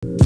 Well,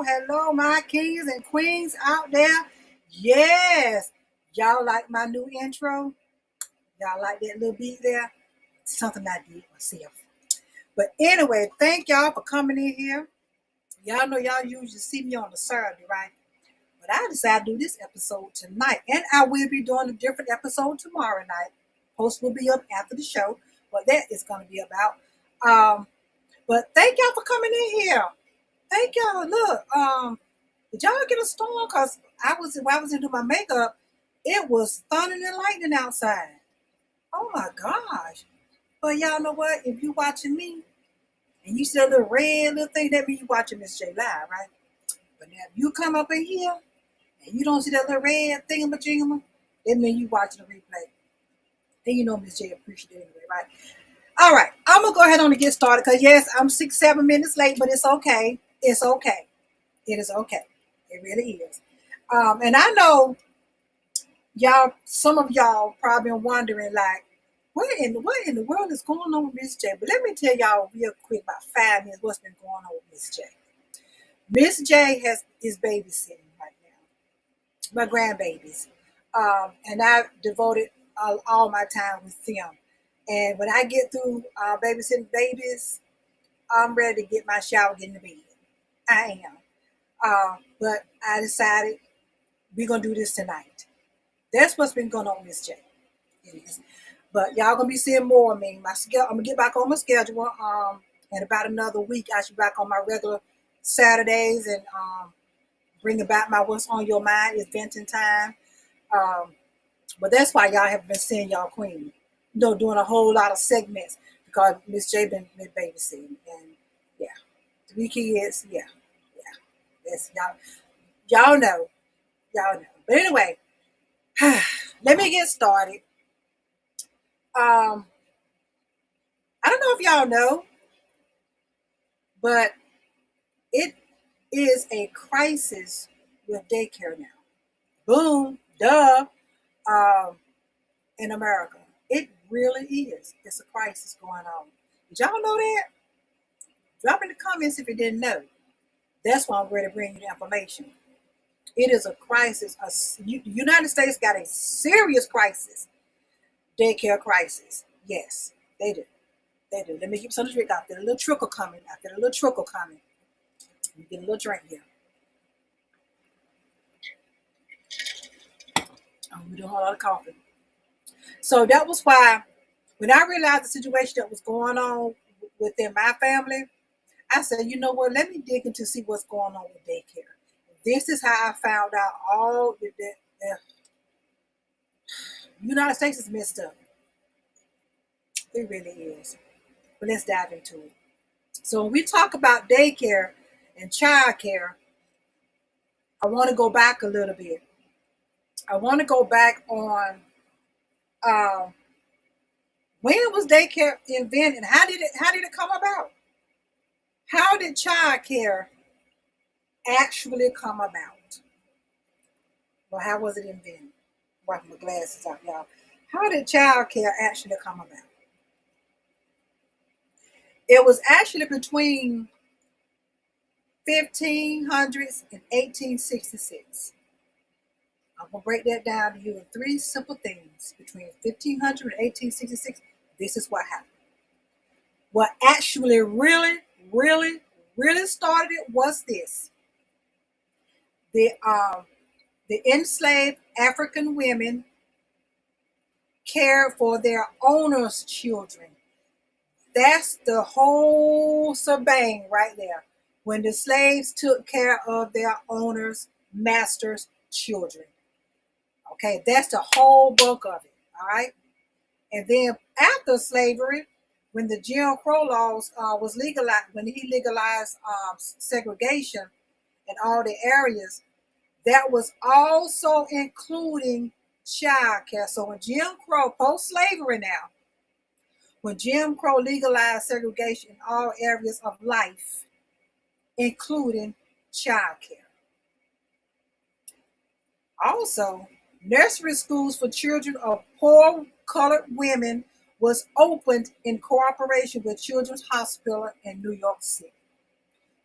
hello, my kings and queens out there. Yes, y'all like my new intro? Y'all like that little beat there? Something I did myself. But anyway, thank y'all for coming in here. Y'all know y'all usually see me on the Saturday, right? But I decided to do this episode tonight. And I will be doing a different episode tomorrow night. Post will be up after the show. What that is going to be about. But thank y'all for coming in here. Thank y'all. Look, did y'all get a storm? Cause while I was into my makeup, it was thundering and lightning outside. Oh my gosh! But y'all know what? If you watching me and you see a little red little thing, that means you watching Miss J live, right? But now if you come up in here and you don't see that little red thingamajigama, that means you watching the replay. Then you know Miss J appreciates it anyway, right? All right, I'm gonna go ahead on and get started because yes, I'm 6-7 minutes late, but it's okay. It's okay. It is okay. It really is. And I know y'all, some of y'all probably wondering like, what in the world is going on with Miss J? But let me tell y'all real quick about 5 minutes what's been going on with Miss J. Miss J is babysitting right now, my grandbabies, and I've devoted all my time with them. And when I get through babysitting babies, I'm ready to get my shower, get in the bed. I am. But I decided we're gonna do this tonight. That's what's been going on with Miss J. It is. But y'all gonna be seeing more of me. I'm gonna get back on my schedule. In about another week, I should be back on my regular Saturdays and bring about my what's on your mind is venting time. Um, but that's why y'all have been seeing y'all queen, doing a whole lot of segments because Miss J been babysitting and yeah, 3 kids, yeah, yeah. That's y'all know, y'all know. But anyway, let me get started. Um, I don't know if y'all know, but it is a crisis with daycare now. Boom, duh, um, in America. It really is. It's a crisis going on. Did y'all know that? Drop in the comments if you didn't know. That's why I'm ready to bring you the information. It is a crisis. The United States got a serious crisis. Daycare crisis. Yes, they do. They do. Let me keep some drink out there. A little trickle coming. After a little trickle coming. Let me get a little drink here. Oh, we're doing a whole lot of coffee. So that was why when I realized the situation that was going on within my family, I said, you know what, let me dig into see what's going on with daycare. This is how I found out all the United States is messed up. It really is. But let's dive into it. So when we talk about daycare and childcare, I want to go back a little bit. I want to go back on um, when was daycare invented? How did it come about? How did childcare actually come about? Well, how was it invented? Wiping my glasses out, y'all. How did childcare actually come about? It was actually between 1500s and 1866. I'm going to break that down to you in three simple things. Between 1500 and 1866, this is what happened. What actually really started it was this. The, um, the enslaved African women cared for their owners' children. That's the whole shebang right there. When the slaves took care of their owners, masters' children. Okay, that's the whole bulk of it. All right. And then after slavery, when the Jim Crow laws was legalized, when he legalized segregation in all the areas, that was also including child care. So when Jim Crow, post-slavery now, when Jim Crow legalized segregation in all areas of life, including child care. Also, nursery schools for children of poor colored women was opened in cooperation with Children's Hospital in New York City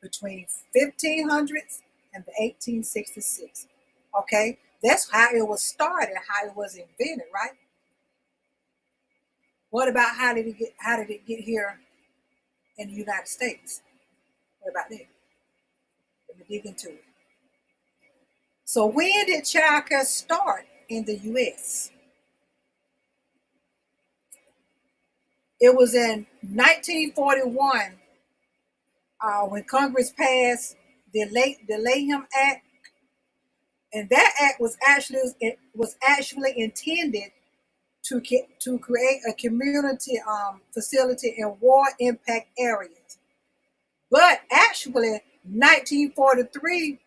between 1500s and the 1866. Okay, that's how it was started, how it was invented, right? What about how did it get here in the United States? What about that? Let me dig into it. So when did childcare start in the US? It was in 1941 when Congress passed the Layham Act, and that act was actually intended to create a community facility in war impact areas. But actually, 1943,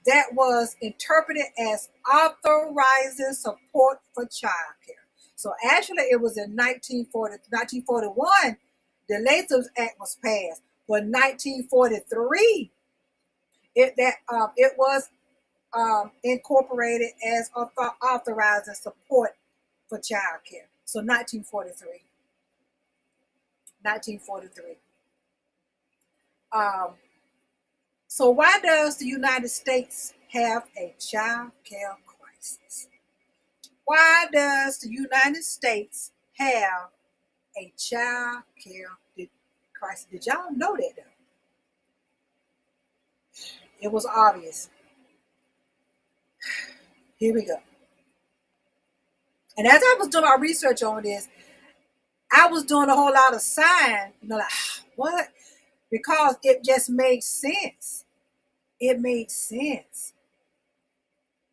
that was interpreted as authorizing support for childcare. So actually, it was in 1941 the Latham Act was passed, but 1943 It was incorporated as authorized and support for child care. So 1943. 1943. Um, so why does the United States have a child care crisis? Why does the United States have a child care crisis? Did y'all know that though? It was obvious. Here we go. And as I was doing my research on this, I was doing a whole lot of sign, like, what? Because it just made sense. It made sense.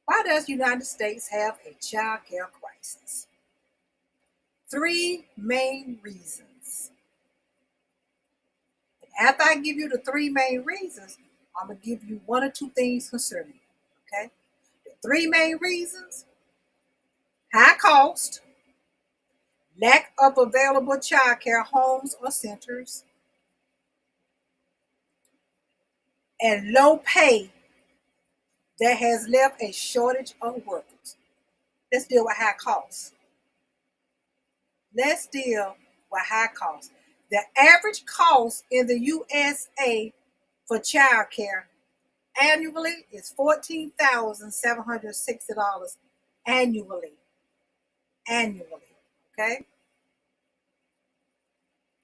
Why does the United States have a child care crisis? Three main reasons. And after I give you the three main reasons, I'm going to give you one or two things concerning it. Okay? The three main reasons: high cost, lack of available child care homes or centers, and low pay that has left a shortage of workers. Let's deal with high costs. Let's deal with high costs. The average cost in the USA for child care annually is $14,760 annually. Annually. Okay?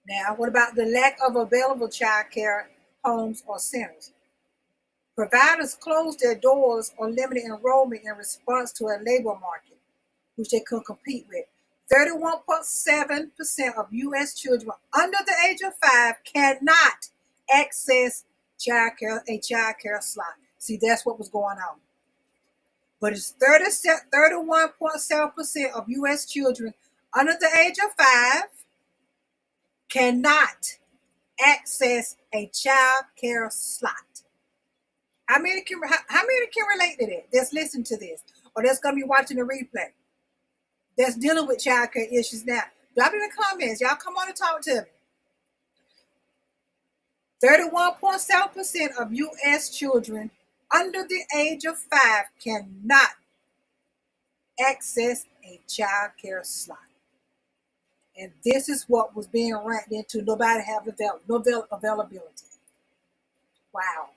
Now, what about the lack of available child care homes or centers? Providers closed their doors or limited enrollment in response to a labor market, which they couldn't compete with. 31.7% of U.S. children under the age of 5 cannot access a child care slot. See, that's what was going on. But it's 31.7% of U.S. children under the age of 5 cannot access a child care slot. How many can relate to that? That's listening to this, or that's going to be watching the replay, that's dealing with child care issues now. Drop in the comments. Y'all come on and talk to me. 31.7% of U.S. children under the age of 5 cannot access a child care slot. And this is what was being ranked into. Nobody have availability. Wow.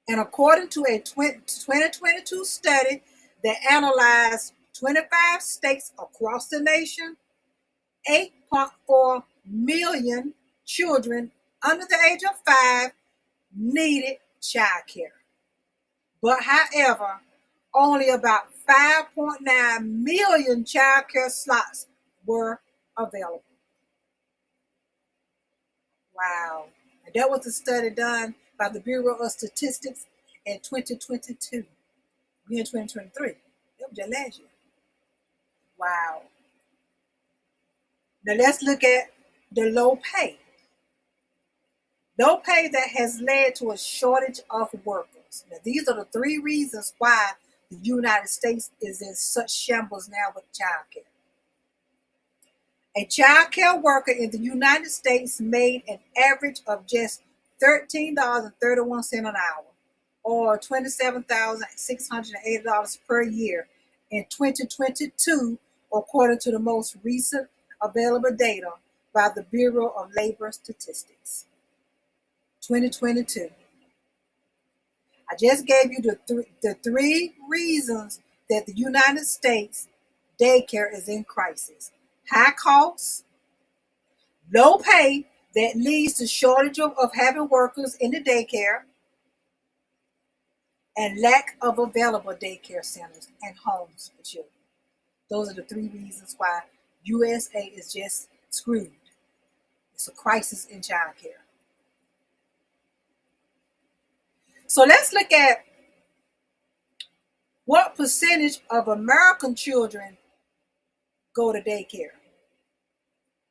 And according to a 2022 study that analyzed 25 states across the nation, 8.4 million children under the age of 5 needed child care. But however, only about 5.9 million child care slots were available. Wow. And that was a study done by the Bureau of Statistics in 2022. We're in 2023. That was just last year. Wow. Now let's look at the low pay. Low pay that has led to a shortage of workers. Now these are the three reasons why the United States is in such shambles now with child care. A child care worker in the United States made an average of just $13.31 an hour, or $27,680 per year in 2022, according to the most recent available data by the Bureau of Labor Statistics. 2022. I just gave you the three reasons that the United States daycare is in crisis: high costs, low pay that leads to shortage of having workers in the daycare, and lack of available daycare centers and homes for children. Those are the three reasons why USA is just screwed. It's a crisis in child care. So let's look at what percentage of American children go to daycare.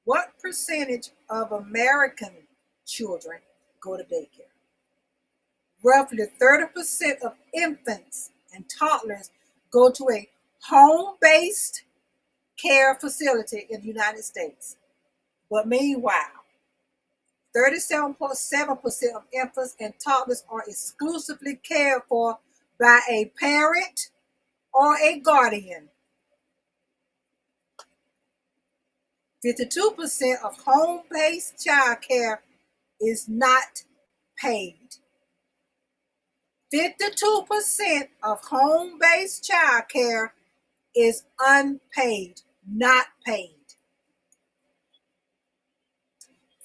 What percentage of American children go to daycare? Roughly 30% of infants and toddlers go to a home-based care facility in the United States. But meanwhile, 37.7% of infants and toddlers are exclusively cared for by a parent or a guardian. 52% of home-based child care is not paid. 52% of home-based child care is unpaid, not paid.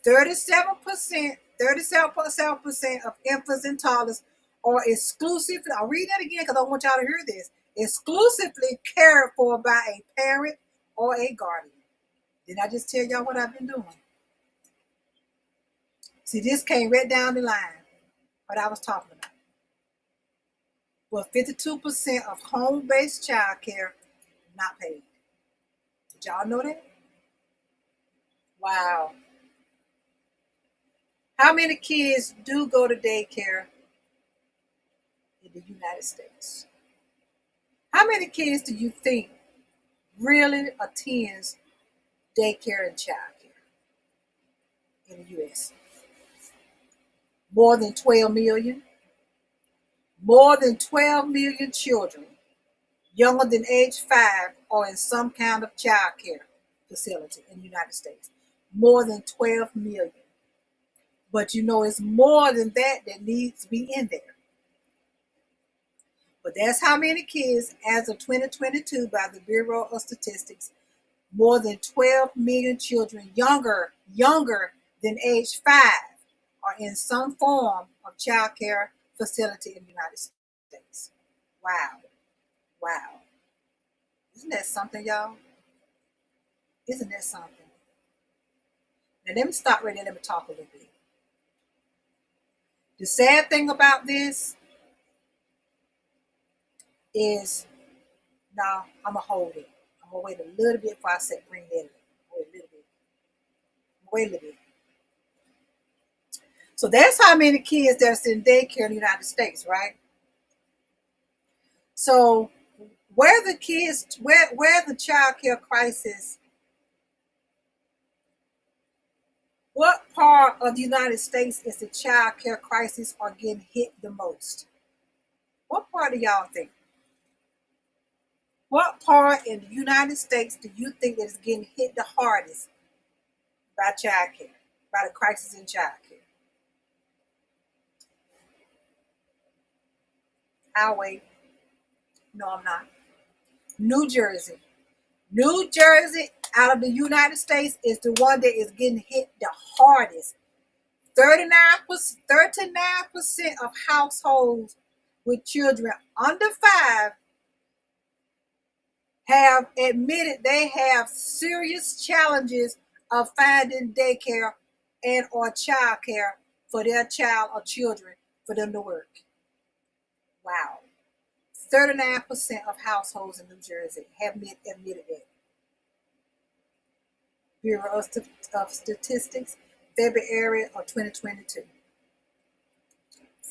37.7% of infants and toddlers are exclusively, I'll read that again because I want y'all to hear this, exclusively cared for by a parent or a guardian. Did I just tell y'all what I've been doing? See, this came right down the line, what I was talking about. Well, 52% of home-based child care not paid. Did y'all know that? Wow. How many kids do go to daycare in the United States? How many kids do you think really attends daycare and child care in the U.S.? More than 12 million? More than 12 million children younger than age 5 are in some kind of child care facility in the United States. More than 12 million. But you know, it's more than that needs to be in there. But that's how many kids, as of 2022, by the Bureau of Statistics, more than 12 million children younger than age 5 are in some form of child care facility in the United States. Wow. Wow. Isn't that something, y'all? Isn't that something? Now, let me stop right there. Let me talk a little bit. The sad thing about this is, now I'm going to hold it. I'm going to wait a little bit before I say bring that in. Wait a little bit. Wait a little bit. So that's how many kids that's in daycare in the United States, right? So where the child care crisis, what part of the United States is the child care crisis are getting hit the most? What part do y'all think? What part in the United States do you think that is getting hit the hardest by child care, by the crisis in child care? I'll wait. No, I'm not. New Jersey. New Jersey, out of the United States, is the one that is getting hit the hardest. 39% of households with children under 5 have admitted they have serious challenges of finding daycare and or childcare for their child or children for them to work. Wow. 39% of households in New Jersey have admitted that. Bureau of Statistics, February of 2022.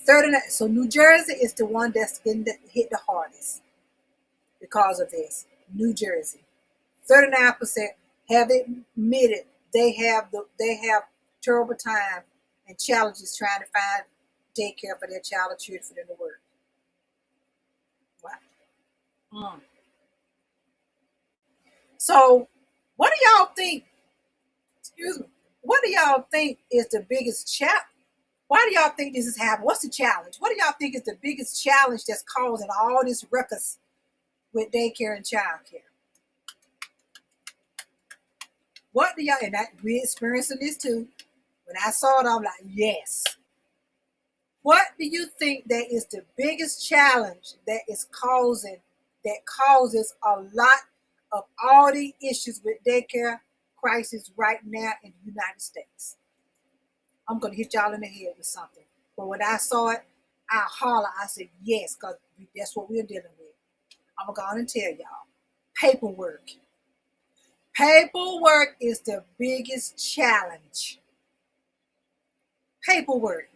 39. So New Jersey is the one that's getting hit the hardest because of this. New Jersey, 39% have admitted they have terrible time and challenges trying to find daycare for their child or children for them to work. Wow. So, what do y'all think? Excuse me. What do y'all think is the biggest challenge? Why do y'all think this is happening? What's the challenge? What do y'all think is the biggest challenge that's causing all this ruckus with daycare and childcare? What do y'all, and we're experiencing this too. When I saw it, I'm like, yes. What do you think that is the biggest challenge that causes a lot of all the issues with daycare crisis right now in the United States? I'm going to hit y'all in the head with something. But when I saw it, I holler. I said, yes, because that's what we're dealing with. I'm going to go on and tell y'all. Paperwork. Paperwork is the biggest challenge. Paperwork.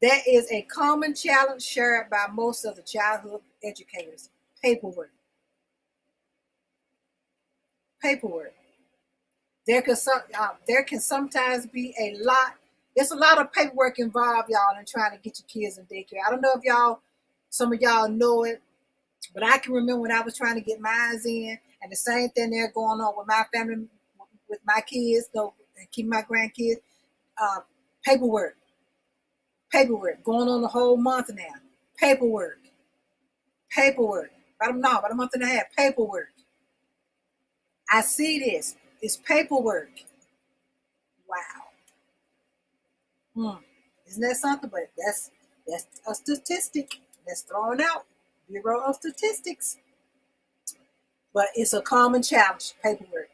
That is a common challenge shared by most of the childhood educators. Paperwork. Paperwork. There can sometimes be a lot It's a lot of paperwork involved, y'all, in trying to get your kids in daycare. I don't know if some of y'all know it, but I can remember when I was trying to get mine in, and the same thing there going on with my family, with my kids, though, and keep my grandkids. Uh, paperwork, going on the whole month now. Paperwork, about a month and a half. Paperwork. I see this. It's paperwork. Wow. Isn't that something? But that's a statistic that's thrown out. Bureau of Statistics. But it's a common challenge, paperwork.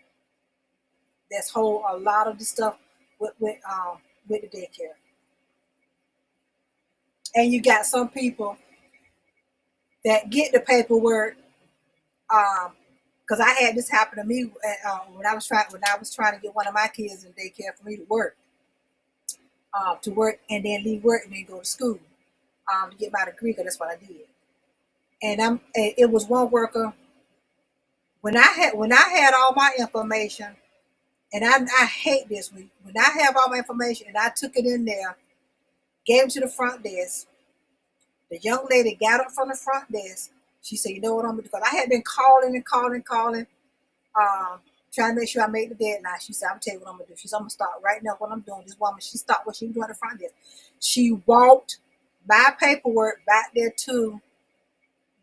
That's hold a lot of the stuff with the daycare. And you got some people that get the paperwork, because I had this happen to me when I was trying to get one of my kids in daycare for me to work and then leave work and then go to school to get my degree, because that's what I did. And it was one worker when I had all my information, and I hate this when I have all my information and I took it in there, gave it to the front desk. The young lady got up from the front desk. She said, "You know what I'm gonna do?" Because I had been calling, trying to make sure I made the deadline. She said, "I'm gonna tell you what I'm gonna do." She said, "I'm gonna start right now what I'm doing." This woman, she stopped what she was doing at the front desk. She walked my paperwork back there to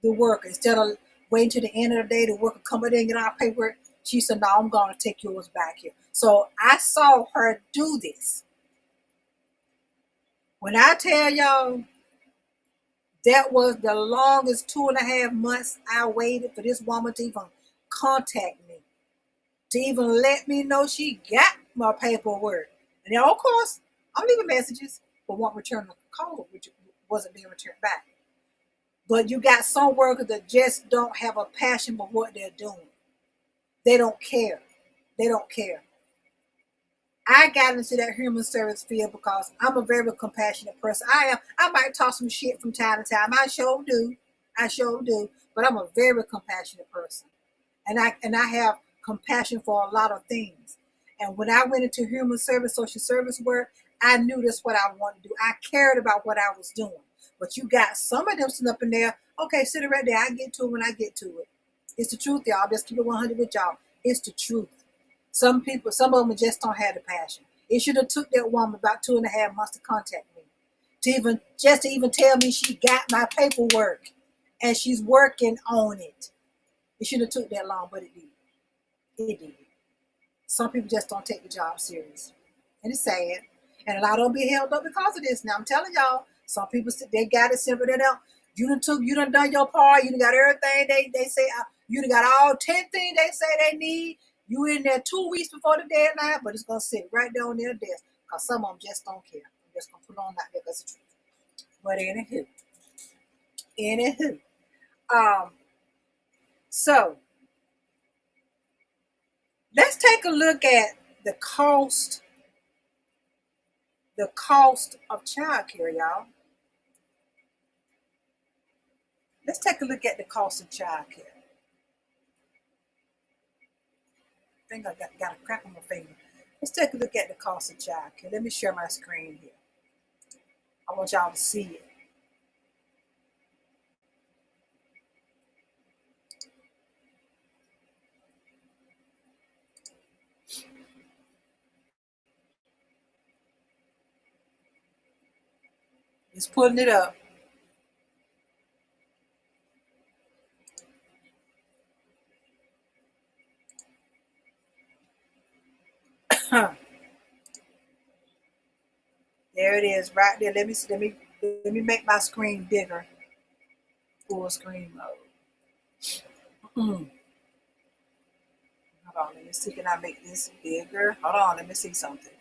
the worker. Instead of waiting to the end of the day, the worker come in and get our paperwork, she said, "No, I'm gonna take yours back here." So I saw her do this. When I tell y'all, that was the longest 2.5 months I waited for this woman to even contact me, to even let me know she got my paperwork. And then, of course, I'm leaving messages, but won't return the call, which wasn't being returned back. But you got some workers that just don't have a passion for what they're doing. They don't care. They don't care. I got into that human service field because I'm a very compassionate person. I might talk some shit from time to time. I sure do. But I'm a very compassionate person. And I have compassion for a lot of things. And when I went into human service, social service work, I knew that's what I wanted to do. I cared about what I was doing. But you got some of them sitting up in there, okay, sit right there. I get to it when I get to it. It's the truth, y'all. Just keep it 100 with y'all. It's the truth. Some of them just don't have the passion. It should have took that woman about 2.5 months to contact me, to even tell me she got my paperwork and she's working on it. It should have took that long, but it did. It did. Some people just don't take the job serious, and it's sad. And a lot of them be held up because of this. Now I'm telling y'all, some people they got it simple. They don't. You done done your part. You done got everything they say. You done got all 10 things they say they need. You in there 2 weeks before the deadline, but it's gonna sit right there on their desk because some of them just don't care. I'm just gonna put it on out there because it's the truth. But anywho, so let's take a look at the cost of childcare, y'all. Let's take a look at the cost of childcare. I think I got a crack on my finger. Let's take a look at the cost of childcare. Let me share my screen here. I want y'all to see it. Just putting it up. There it is, right there. Let me make my screen bigger. Full screen mode. Hold on, let me see. Can I make this bigger? Hold on, let me see something.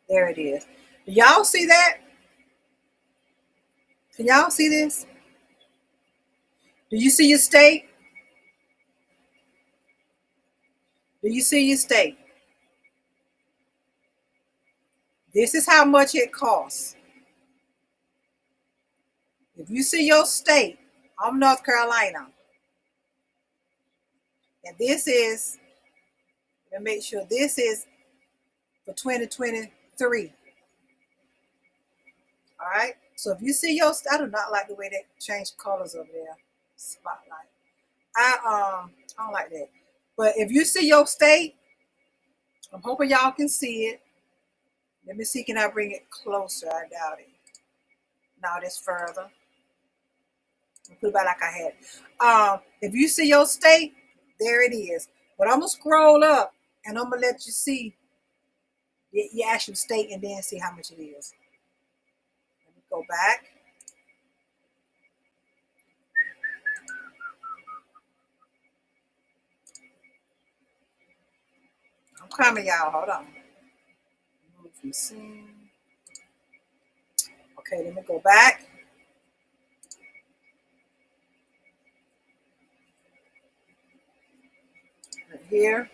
There it is. Do y'all see that? Can y'all see this? Do you see your state? Do you see your state? This is how much it costs. If you see your state, I'm North Carolina. And this is, let me make sure, this is for 2023. All right. So if you see your, I do not like the way they change colors over there. Spotlight. I don't like that. But if you see your state, I'm hoping y'all can see it. Let me see, can I bring it closer? I doubt it. Now this further. I'll put it back like I had. If you see your state, there it is. But I'm gonna scroll up and I'm gonna let you see your actual state and then see how much it is. Let me go back. I'm coming, y'all. Hold on. Move from scene. Okay, let me go back. Right here.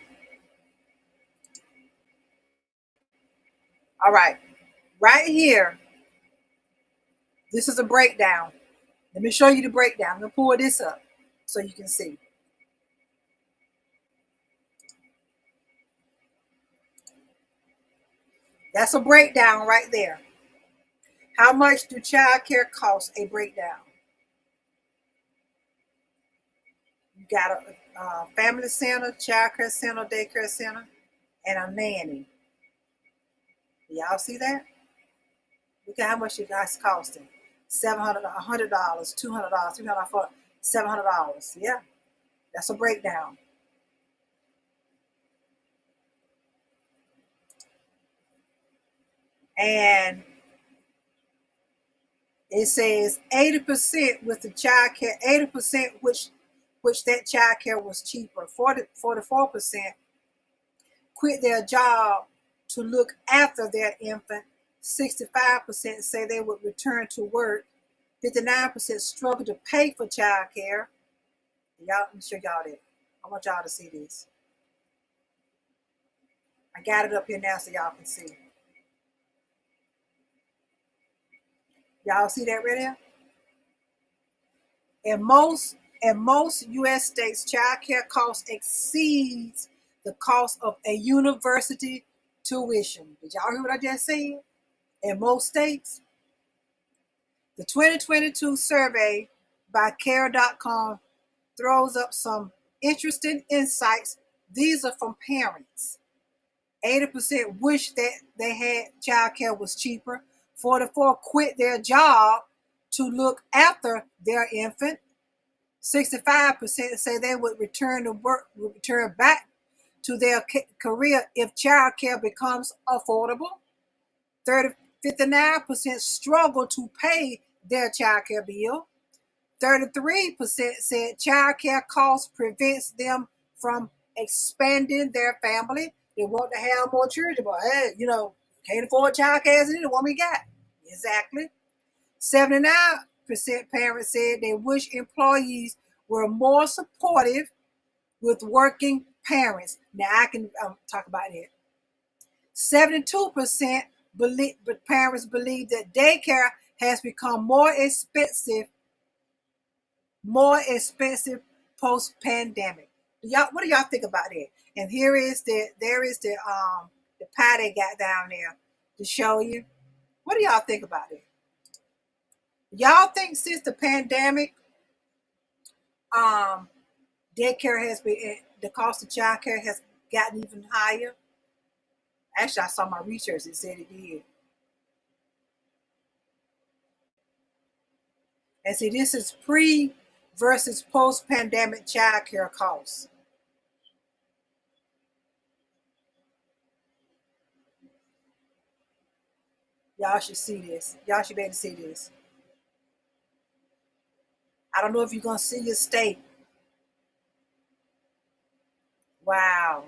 All right. Right here. This is a breakdown. Let me show you the breakdown. I'm going to pull this up so you can see. That's a breakdown right there. How much do childcare cost? A breakdown. You got a family center, childcare center, daycare center, and a nanny. Y'all see that? Look at how much you guys costing. $700, $100, $200, $300, $700. Yeah, that's a breakdown. And it says 80% with the child care, 80% which that child care was cheaper. 44% quit their job to look after their infant. 65% say they would return to work. 59% struggle to pay for child care. Y'all, let me show y'all that. I want y'all to see this. I got it up here now so y'all can see. Y'all see that right there? In most U.S. states, child care cost exceeds the cost of a university tuition. Did y'all hear what I just said? In most states, the 2022 survey by Care.com throws up some interesting insights. These are from parents. 80% wish that they had childcare was cheaper. 44 quit their job to look after their infant. 65% say they would return back to their career if childcare becomes affordable. 59% struggle to pay their childcare bill. 33% said childcare costs prevents them from expanding their family. They want to have more children, but hey, can't afford childcare as it is, the one we got. Exactly. 79% parents said they wish employees were more supportive with working parents. Now I can talk about it. 72% parents believe that daycare has become more expensive post-pandemic. What do y'all think about that? And there is the pie they got down there to show you. What do y'all think about it? Y'all think since the pandemic, daycare has been, the cost of childcare has gotten even higher? Actually, I saw my research that said it did. And see, this is pre versus post-pandemic childcare costs. Y'all should see this. Y'all should be able to see this. I don't know if you're going to see your state. Wow.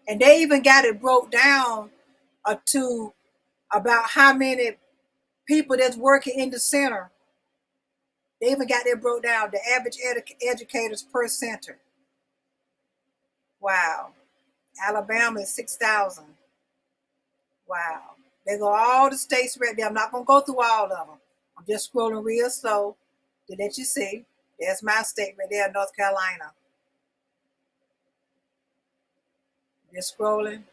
And they even got it broke down to about how many people that's working in the center. They even got that broke down, the average educators per center. Wow. Alabama is 6,000. Wow. They go all the states right there. I'm not going to go through all of them. I'm just scrolling real slow to let you see. There's my state right there, North Carolina. Just scrolling.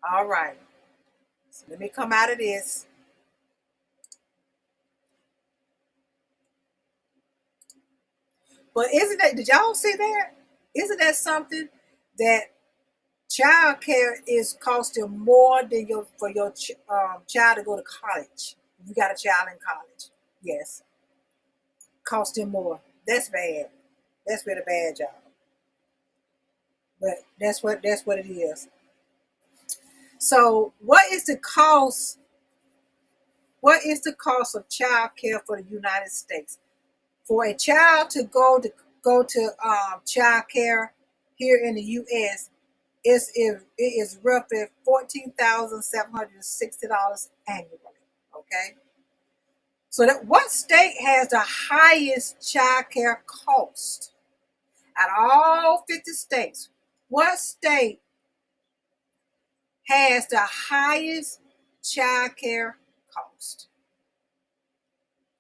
All right. So let me come out of this. But isn't that, did y'all see that? Isn't that something that child care is costing more than for your child to go to college? If you got a child in college. Yes. Costing more. That's bad. That's really bad, y'all. But that's what it is. So what is the cost? What is the cost of child care for the United States? For a child to go to child care here in the U.S. It is roughly $14,760 annually. Okay, so that what state has the highest child care cost out of all 50 states? What state has the highest child care cost?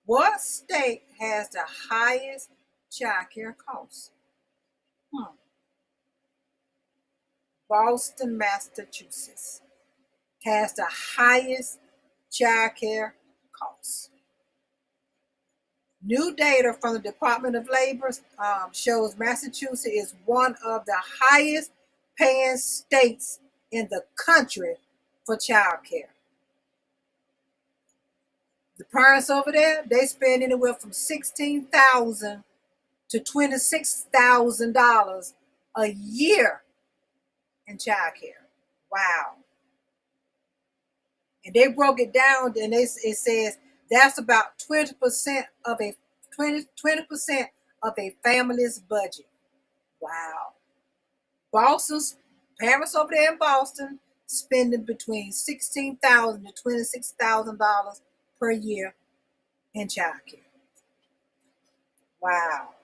What state has the highest child care cost? Hmm. Boston, Massachusetts has the highest child care costs. New data from the Department of Labor shows Massachusetts is one of the highest paying states in the country for child care. The parents over there, they spend anywhere from $16,000 to $26,000 a year in child care. Wow. And they broke it down, and it says that's about 20% of a 20% of a family's budget. Wow. Boston's parents over there in Boston spending between $16,000 to $26,000 per year in childcare. Wow.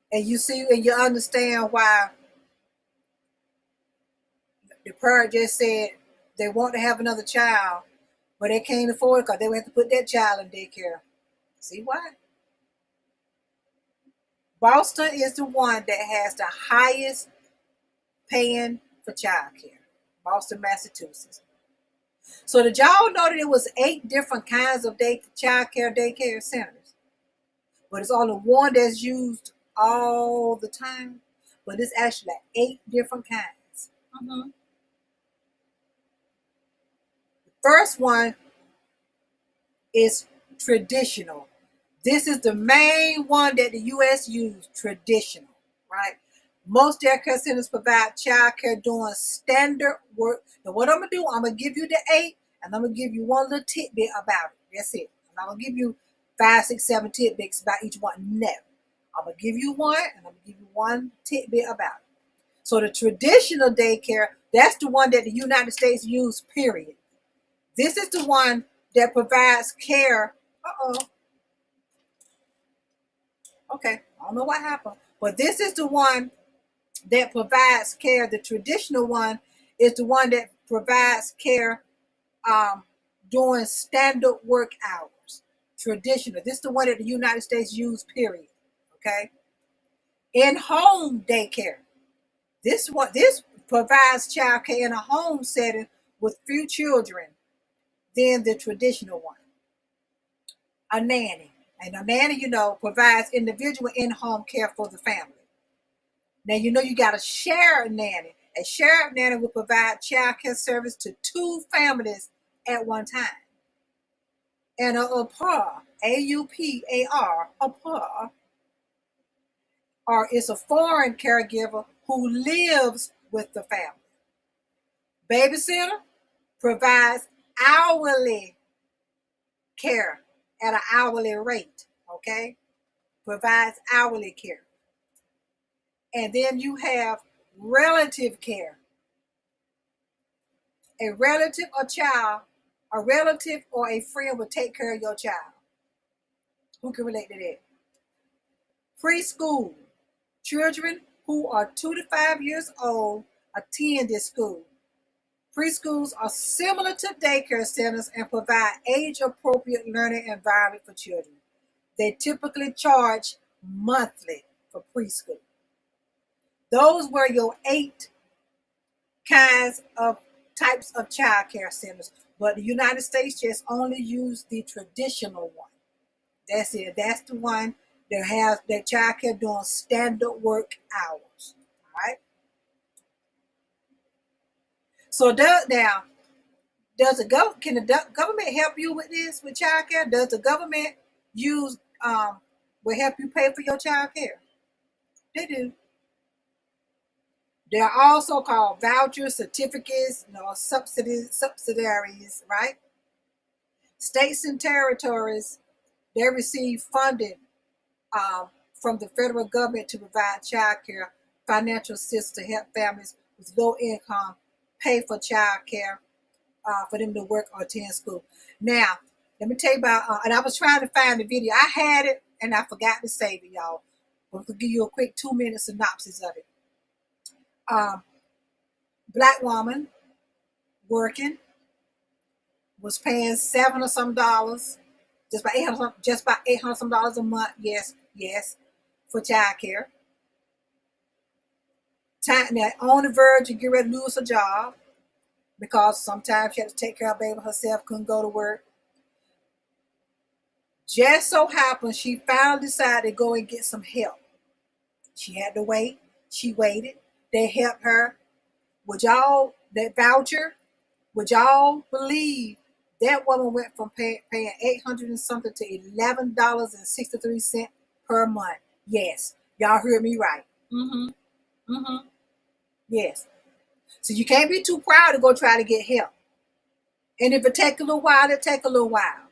And you see and you understand why the parent just said they want to have another child, but they can't afford it because they would have to put that child in daycare. See why? Boston is the one that has the highest paying for childcare. Boston, Massachusetts. So did y'all know that it was 8 different kinds of childcare daycare centers? But it's only one that's used all the time. But it's actually 8 different kinds. Mm-hmm. The first one is traditional. This is the main one that the U.S. used, traditional, right? Most daycare centers provide childcare doing standard work. And what I'm going to do, I'm going to give you the 8, and I'm going to give you one little tidbit about it. That's it. I'm not going to give you 5, 6, 7 tidbits about each one. No. I'm going to give you one, and I'm going to give you one tidbit about it. So the traditional daycare, that's the one that the United States used, period. This is the one that provides care. Okay, I don't know what happened. But this is the one that provides care. The traditional one is the one that provides care during standard work hours. Traditional. This is the one that the United States used, period. Okay. In-home daycare. This provides child care in a home setting with few children than the traditional one. A nanny. And a nanny, provides individual in-home care for the family. Now, you got a shared nanny. A shared nanny will provide child care service to 2 families at one time. And a au pair, AUPAR, au pair, or is a foreign caregiver who lives with the family. Babysitter provides hourly care at an hourly rate, okay? Provides hourly care. And then you have relative care. A relative or a friend will take care of your child. Who can relate to that? Preschool. Children who are 2 to 5 years old attend this school. Preschools are similar to daycare centers and provide age-appropriate learning environment for children. They typically charge monthly for preschool. Those were your 8 kinds of types of child care centers. But the United States just only used the traditional one. That's it. That's the one that has that child care doing standard work hours. All right. So does can the government help you with this with child care? Does the government use will help you pay for your child care? They do. They're also called vouchers, certificates, subsidiaries, right? States and territories, they receive funding from the federal government to provide child care financial assistance to help families with low income pay for child care for them to work or attend school. Now, let me tell you about, and I was trying to find the video. I had it and I forgot to save it, y'all. But I'll give you a quick 2-minute synopsis of it. Black woman working was paying $7 or some dollars, just by $800 some dollars a month. Yes, for child care. Now on the verge of getting ready to lose her job because sometimes she had to take care of baby herself, couldn't go to work. Just so happened she finally decided to go and get some help. She had to wait. She waited. They helped her. That voucher, would y'all believe that woman went from paying $800 and something to $11.63 per month? Yes, y'all heard me right. Yes. So you can't be too proud to go try to get help. And if it take a little while, it take a little while.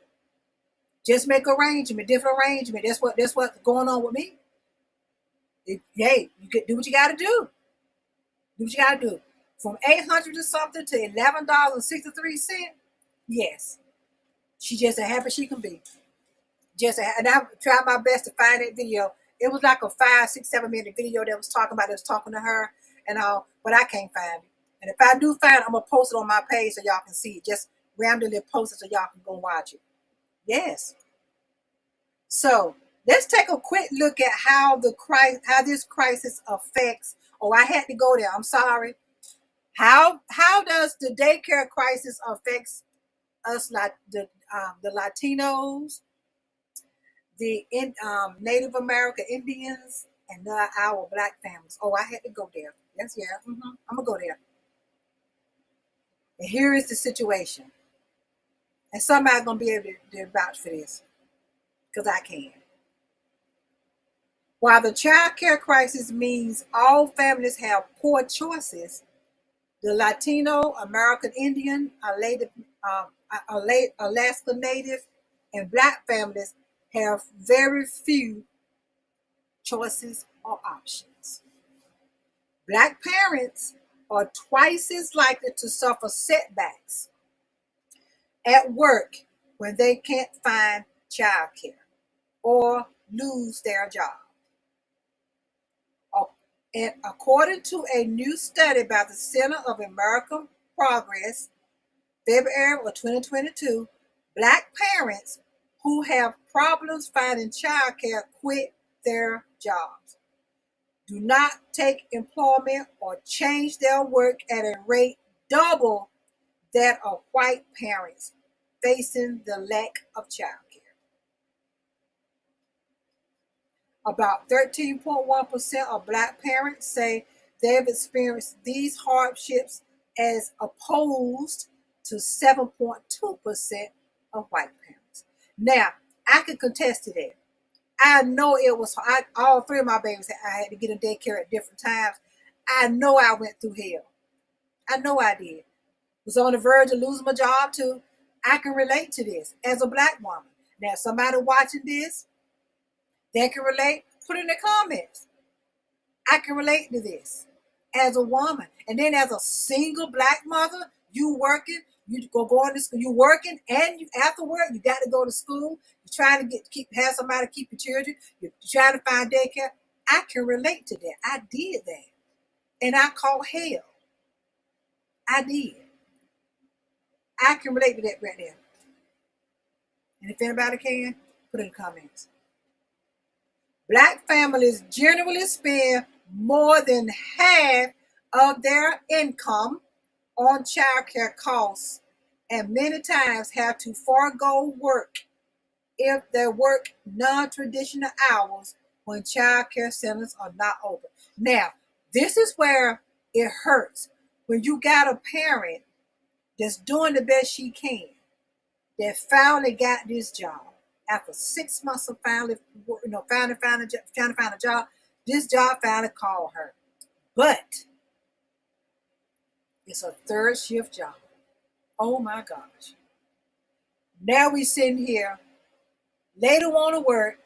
Just make different arrangement. That's what's going on with me. Hey, you can do what you got to do. Do what you got to do. From $800 and something to $11.63. Yes, she just as happy she can be. And I tried my best to find that video. It was like a 5, 6, 7 minute video that was talking to her and all, but I can't find it. And if I do find it, I'm gonna post it on my page so y'all can see it. Just randomly post it so y'all can go watch it. Yes. So let's take a quick look at how this crisis affects. Oh, I had to go there. I'm sorry. How does the daycare crisis affects us, like the Latinos, the Native American Indians, and our Black families? Oh, I had to go there. Yes, yeah. I'm gonna go there. And here is the situation. And somebody's gonna be able to vouch for this, because I can. While the child care crisis means all families have poor choices, the Latino, American Indian, Alaska Native, and Black families have very few choices or options. Black parents are twice as likely to suffer setbacks at work when they can't find childcare or lose their job. And according to a new study by the Center of American Progress, February of 2022, Black parents who have problems finding childcare quit their jobs, do not take employment, or change their work at a rate double that of white parents facing the lack of childcare. About 13.1% of Black parents say they've experienced these hardships as opposed to 7.2% of white parents. Now, I can contest to that. I know it was hard. All 3 of my babies, I had to get in daycare at different times. I know I went through hell. I know I did. Was on the verge of losing my job too. I can relate to this as a Black woman. Now, somebody watching this, they can relate, put in the comments. I can relate to this as a woman. And then as a single Black mother, you working, you going to school, you working, and you after work, you got to go to school. You're trying to have somebody to keep your children. You're trying to find daycare. I can relate to that. I did that. And I caught hell. I did. I can relate to that right there. And if anybody can, put in the comments. Black families generally spend more than half of their income on childcare costs, and many times have to forego work if they work non-traditional hours when childcare centers are not open. Now, this is where it hurts. When you got a parent that's doing the best she can, that finally got this job after 6 months of trying to find a job, this job finally called her. But it's a third shift job. Oh my gosh. Now we sitting here, later want to work.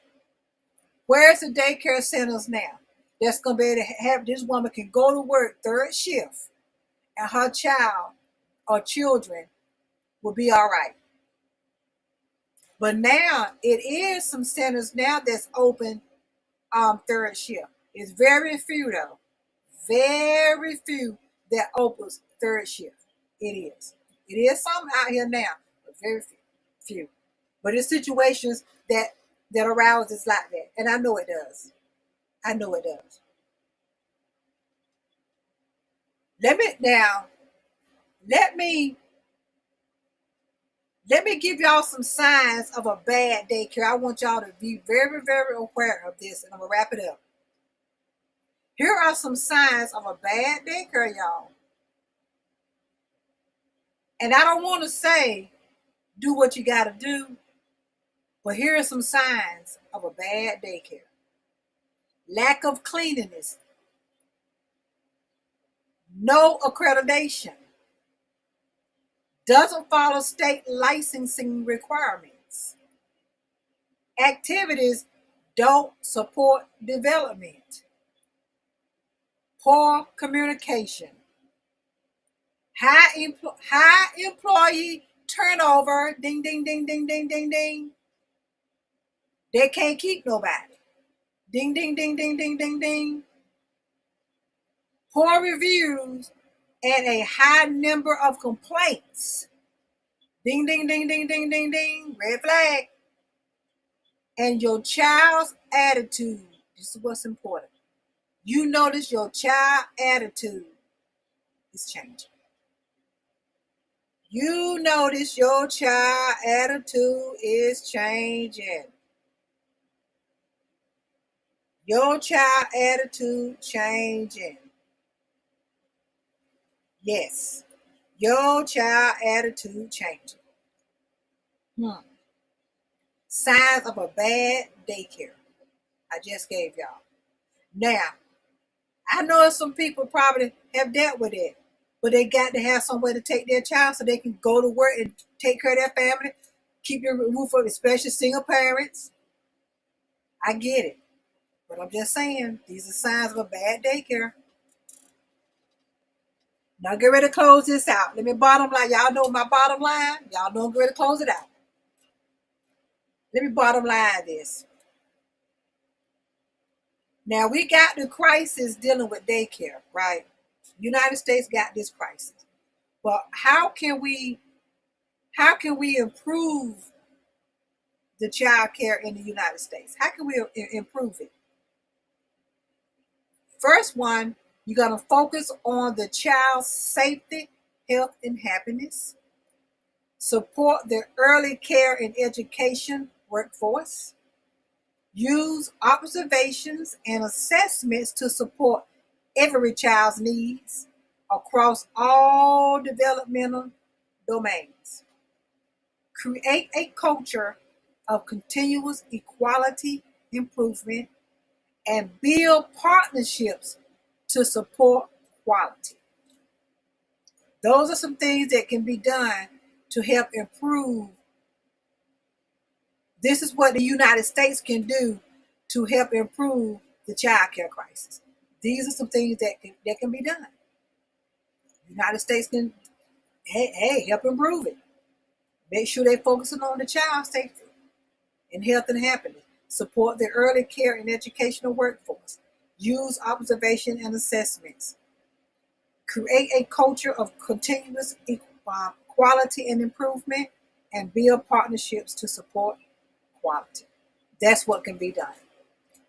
Where's the daycare centers now? That's going to be able to have this woman can go to work third shift and her child or children will be all right. But now it is some centers now that's open third shift. It's very few though. Very few that opens third shift. It is. It is some out here now, but very few. But it's situations that arouses like that. And I know it does. I know it does. Let me give y'all some signs of a bad daycare. I want y'all to be very, very aware of this, and I'm gonna wrap it up. Here are some signs of a bad daycare, y'all. And I don't want to say do what you gotta do, but here are some signs of a bad daycare. Lack of cleanliness, no accreditation, doesn't follow state licensing requirements, activities don't support development, poor communication, high employee turnover, ding, ding, ding, ding, ding, ding, ding. They can't keep nobody. Ding, ding, ding, ding, ding, ding, ding. Poor reviews and a high number of complaints. Ding, ding, ding, ding, ding, ding, ding. Red flag. And your child's attitude. This is what's important. You notice your child attitude is changing. You notice your child attitude is changing. Your child attitude changing. Yes. Your child attitude changing. Signs of a bad daycare. I just gave y'all. Now, I know some people probably have dealt with it, but they got to have somewhere to take their child so they can go to work and take care of their family, keep your roof over, especially single parents. I get it. But I'm just saying, these are signs of a bad daycare. Now get ready to close this out. Let me bottom line. Y'all know my bottom line. Y'all know I'm ready to close it out. Let me bottom line this. Now we got the crisis dealing with daycare, right? United States got this crisis. But how can we improve the child care in the United States? How can we improve it? First one, you're going to focus on the child's safety, health, and happiness. Support the early care and education workforce. Use observations and assessments to support every child's needs across all developmental domains. Create a culture of continuous equality improvement and build partnerships to support quality. Those are some things that can be done to help improve. This is what the United States can do to help improve the child care crisis. These are some things that can be done. The United States can help improve it. Make sure they're focusing on the child safety and health and happiness. Support the early care and educational workforce. Use observation and assessments. Create a culture of continuous quality and improvement, and build partnerships to support quality. That's what can be done.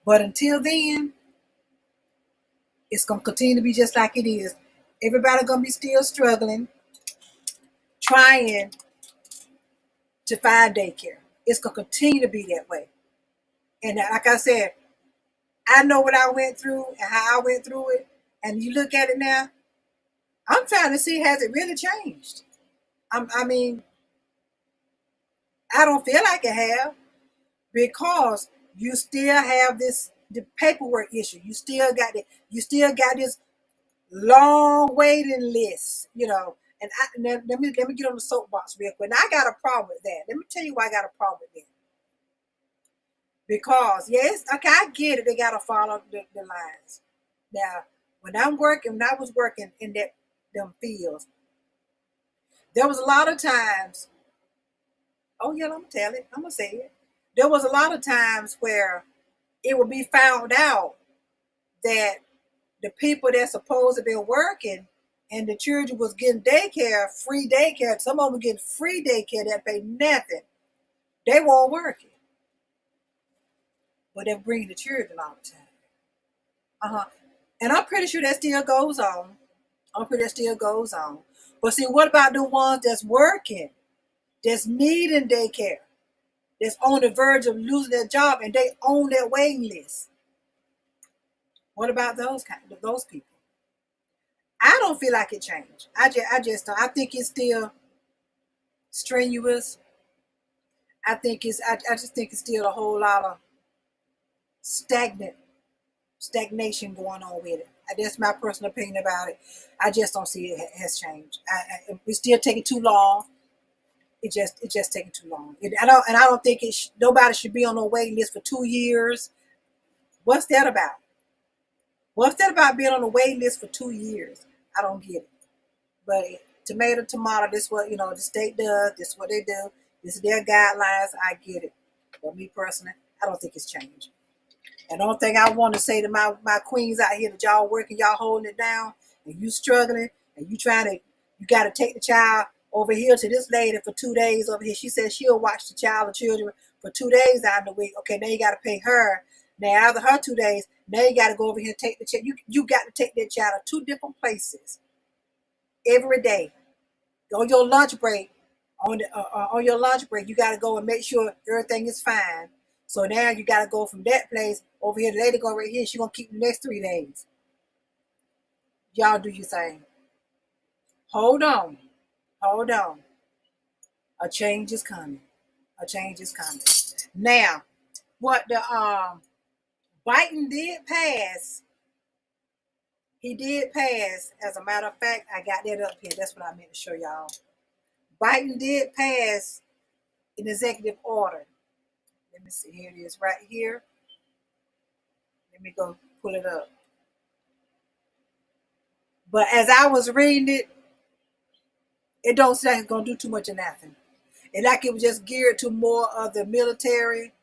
But until then, It's going to continue to be just like it is. Everybody going to be still struggling, trying to find daycare. It's going to continue to be that way. And like I said, I know what I went through and how I went through it. And you look at it now, I'm trying to see, has it really changed? I mean, I don't feel like it have, because you still have the paperwork issue. You still got this long waiting list, And let me get on the soapbox real quick. And I got a problem with that. Let me tell you why I got a problem with that. Because yes, okay, I get it. They gotta follow the lines. Now, when I was working in them fields, there was a lot of times. Oh yeah, I'm gonna tell it. I'm gonna say it. There was a lot of times where it would be found out that the people that's supposed to be working and the children was getting daycare, free daycare. Some of them were getting free daycare that paid nothing. They weren't working, but they're bringing the children all the time. And I'm pretty sure that still goes on. But see, what about the ones that's working, that's needing daycare, that's on the verge of losing their job, and they own their waiting list? What about those people? I don't feel like it changed. I just don't. I think it's still strenuous. I just think it's still a whole lot of stagnation going on with it. That's my personal opinion about it. I just don't see it has changed. It's still taking too long. It's just taking too long. I don't think nobody should be on a waiting list for 2 years. What's that about? What's that about being on a waiting list for 2 years? I don't get it. But tomato, this is what the state does. This is what they do. This is their guidelines. I get it. But me personally, I don't think it's changed. And the only thing I want to say to my queens out here, that y'all working, y'all holding it down, and you struggling, and you got to take the child over here to this lady for 2 days over here. She says she'll watch the children for 2 days out of the week. Okay, now you got to pay her. Now after her 2 days, now you got to go over here and take the child. You got to take that child to 2 different places every day. On your lunch break, on your lunch break, you got to go and make sure everything is fine. So now you got to go from that place over here. The lady go right here. She gonna keep the next 3 days. Y'all do your thing. Hold on. A change is coming. Now, what the Biden did pass. He did pass. As a matter of fact, I got that up here. That's what I meant to show y'all. Biden did pass an executive order. Let me see. Here it is right here. Let me go pull it up. But as I was reading it, it don't say it's going to do too much of nothing. And like it was just geared to more of the military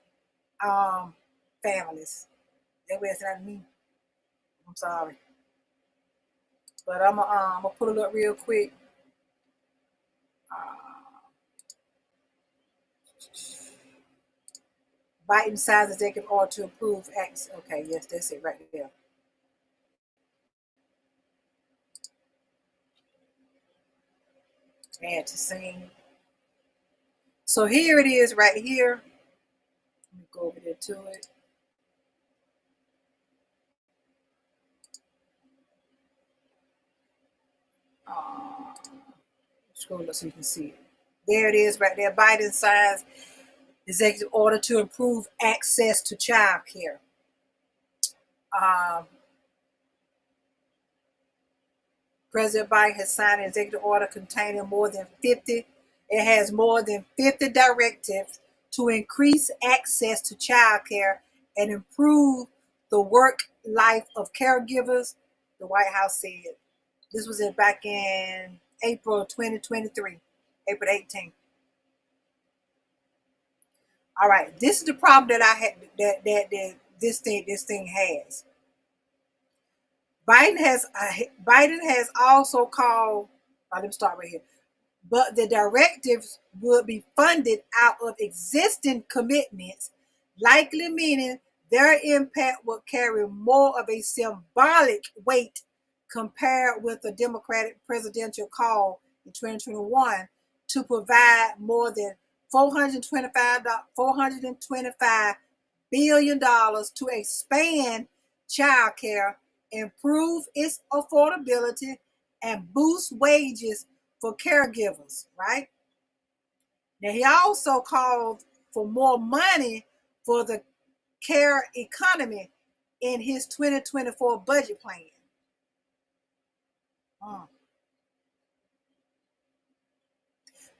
families. That way it's not me. I'm sorry. But I'm gonna pull it up real quick. Biden signs executive order to approve acts. Okay, yes, that's it right there. Add to scene. So here it is right here. Let me go over there to it. Scroll up so you can see it. There it is right there. Biden signs executive order to improve access to child care. President Biden has signed an executive order containing more than 50. It has more than 50 directives to increase access to child care and improve the work life of caregivers, the White House said. This was back in April 2023, April 18th. All right, this is the problem that I had that this thing has. Biden has also called. Let me start right here. But the directives would be funded out of existing commitments, likely meaning their impact will carry more of a symbolic weight compared with the Democratic presidential call in 2021 to provide more than $425 billion to expand childcare, improve its affordability, and boost wages for caregivers, right? Now, he also called for more money for the care economy in his 2024 budget plan. Uh,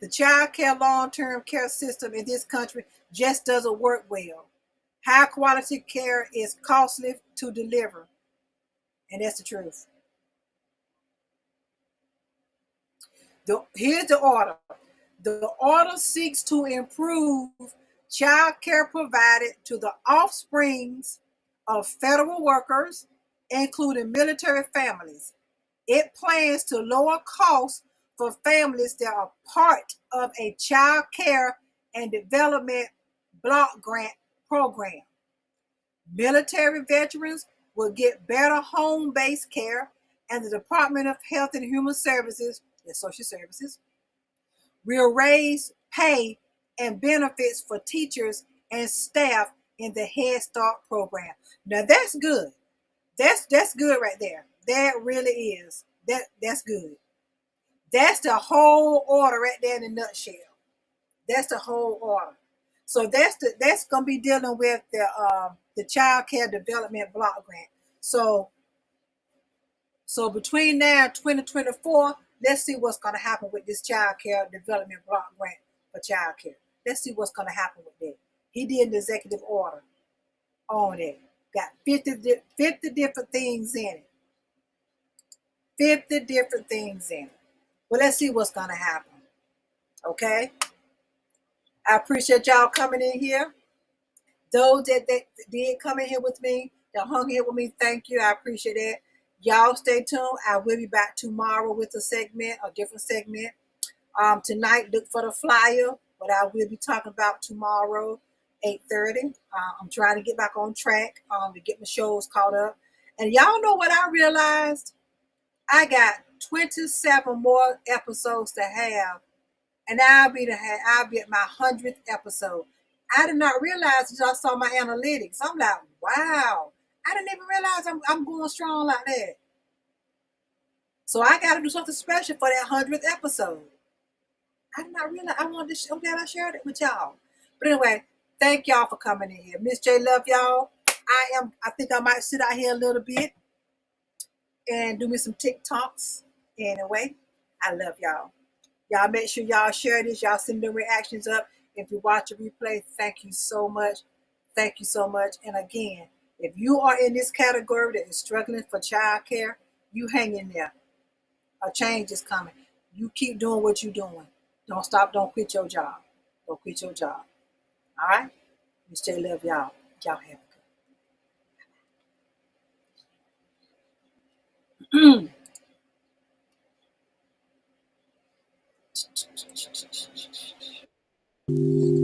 The child care long term care system in this country just doesn't work well. High quality care is costly to deliver, and that's the truth. Here's the order. The order seeks to improve child care provided to the offsprings of federal workers, including military families. It plans to lower costs for families that are part of a child care and development block grant program. Military veterans will get better home-based care, and the Department of Health and Human Services, and Social Services, will raise pay and benefits for teachers and staff in the Head Start program. Now that's good. That's good right there. That really is. That's good. That's the whole order right there in a nutshell. That's the whole order. So that's gonna be dealing with the child care development block grant. So between now and 2024, let's see what's gonna happen with this child care development block grant for child care. Let's see what's gonna happen with that. He did an executive order on it. Got 50 different things in it. 50 different things in it. Well, let's see what's gonna happen. Okay. I appreciate y'all coming in here. Those that did come in here with me, that hung here with me, thank you. I appreciate it. Y'all stay tuned. I will be back tomorrow with a different segment. Tonight, look for the flyer, what I will be talking about tomorrow, 8:30. I'm trying to get back on track to get my shows caught up. And y'all know what I realized? I got 27 more episodes to have, and I'll be at my 100th episode. I did not realize until I saw my analytics. I'm like, wow, I didn't even realize I'm going strong like that. So I got to do something special for that 100th episode. I did not realize. I'm glad I shared it with y'all. But anyway, thank y'all for coming in here. Miss J, love y'all. I think I might sit out here a little bit and do me some TikToks. Anyway, I love y'all. Y'all make sure y'all share this. Y'all send the reactions up. If you watch a replay, thank you so much. Thank you so much. And again, if you are in this category that is struggling for child care, you hang in there. A change is coming. You keep doing what you're doing. Don't stop. Don't quit your job. Don't quit your job. All right? Miss J, love y'all. Y'all have a good.